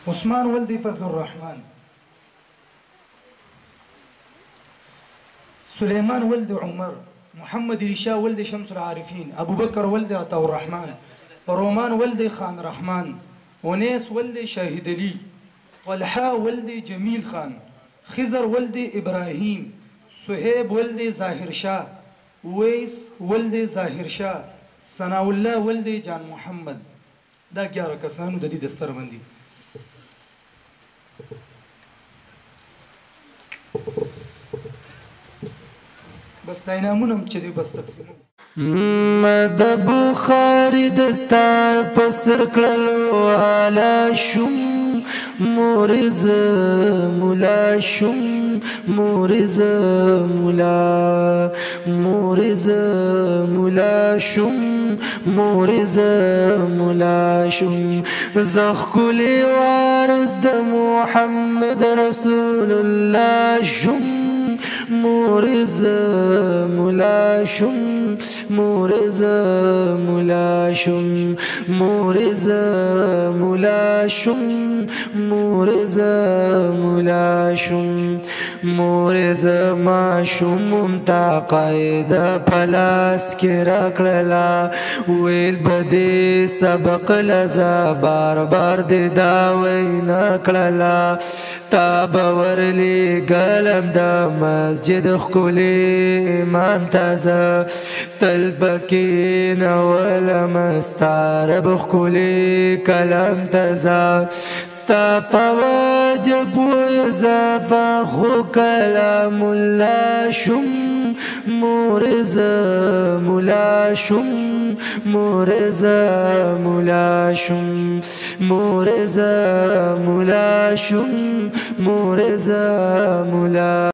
عثمان ولد فضل الرحمن، سليمان ولد عمر، محمد رشا ولد شمس العارفين، أبو بكر ولد عطاء الرحمن، رومان ولد خان رحمن، ونيس ولد شاهد علي، طلحة ولد جميل خان، خضر ولد إبراهيم، صهيب ولد ظاهر شاه، ويس ولد ظاهر شاه، ثناء الله ولد جان محمد. دا 11 کسانو د دې دستر باندې بس دا انعامونه هم چې دی بس تقسیمون. د بخاري دستا پستر کړلو والا شم مورز مولا شم مورز مولا مورز مولا شم مورز مولا شم زخ کلی وارز د محمد رسول الله شم مورز مولا شم مورز مولا شم مورز مولا شم مورز مولا شم مورز ما شم تا قاید پلاس کی راکړلا ویل بده سبق لزا بار بار د دا وینا کړلا تا باورلی قلم دا مسجد خکولی امام تازه تل بکین ولا مستعرب خکولی کلم تازه ستا فواجب و اضافه خو کلام الله شم مورز مولا شم مورز مولا شم مورز مولا شم مورز مولا